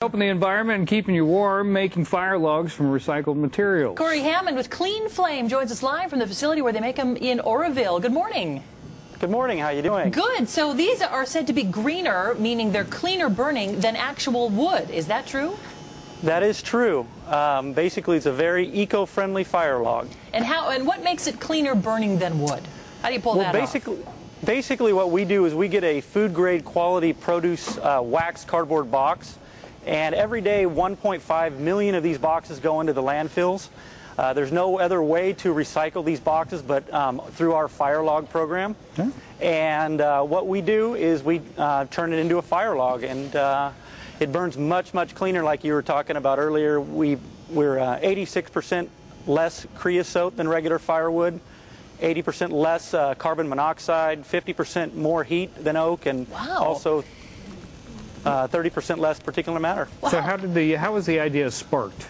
Helping the environment and keeping you warm, making fire logs from recycled materials. Kory Hamman with CleanFlame joins us live from the facility where they make them in Oroville. Good morning. Good morning. How are you doing? Good. So these are said to be greener, meaning they're cleaner burning than actual wood. Is that true? That is true. Basically, it's a very eco-friendly fire log. And what makes it cleaner burning than wood? How do you pull that off? Basically, what we do is we get a food-grade quality produce wax cardboard box, and every day 1.5 million of these boxes go into the landfills. There's no other way to recycle these boxes but through our fire log program. Okay. And what we do is we turn it into a fire log, and it burns much, much cleaner, like you were talking about earlier. We're 86% less creosote than regular firewood, 80% less carbon monoxide, 50% more heat than oak, and also 30% less particulate matter. Wow. So how was the idea sparked?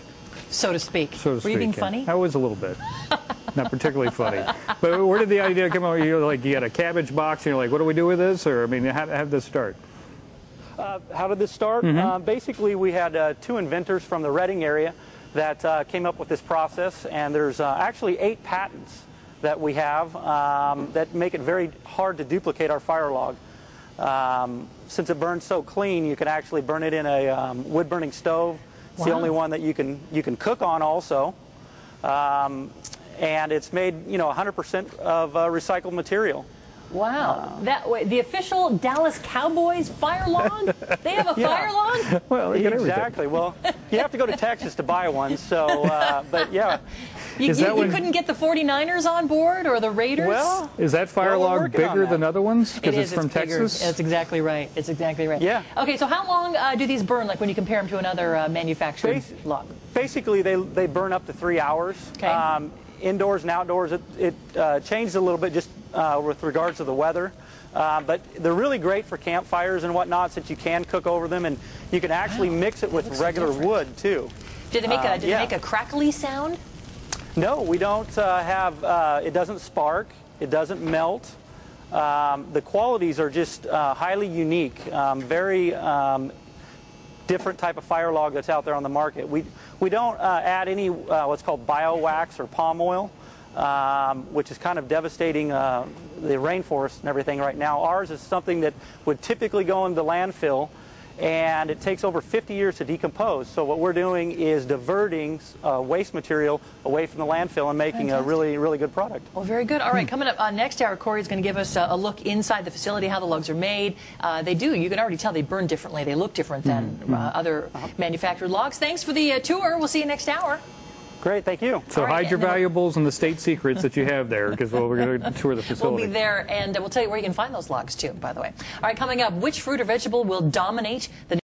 So to speak. Were you being funny? I was a little bit. Not particularly funny. But where did the idea come out? You got a cabbage box and you're like, what do we do with this? Or, I mean, how did this start? How did this start? Basically, we had two inventors from the Reading area that came up with this process, and there's actually 8 patents that we have that make it very hard to duplicate our fire log. Since it burns so clean, you can actually burn it in a wood-burning stove. It's the only one that you can cook on also, and it's made 100% of recycled material. Wow, the official Dallas Cowboys fire log? They have a fire log? Well, exactly. Well, you have to go to Texas to buy one. So, but yeah. You couldn't get the 49ers on board or the Raiders? Well, is that fire log bigger than other ones? Because it's from Texas? That's exactly right. It's exactly right. Yeah. Okay, so how long do these burn, like when you compare them to another manufactured log? Basically, they burn up to 3 hours. Okay. Indoors and outdoors, it changes a little bit just with regards to the weather. But they're really great for campfires and whatnot, since you can cook over them, and you can actually mix it with regular wood, too. Did they make a crackly sound? No, we don't have, it doesn't spark, it doesn't melt. The qualities are just highly unique, very different type of fire log that's out there on the market. We don't add any what's called bio wax or palm oil, which is kind of devastating the rainforest and everything right now. Ours is something that would typically go into the landfill, and it takes over 50 years to decompose. So what we're doing is diverting waste material away from the landfill and making a really, really good product. Well, very good. All right, coming up next hour, Kory's going to give us a look inside the facility, how the logs are made. You can already tell they burn differently. They look different than other manufactured logs. Thanks for the tour. We'll see you next hour. Great, thank you. So hide your valuables and the state secrets that you have there, because we're going to tour the facility. We'll be there, and we'll tell you where you can find those logs, too, by the way. All right, coming up, which fruit or vegetable will dominate the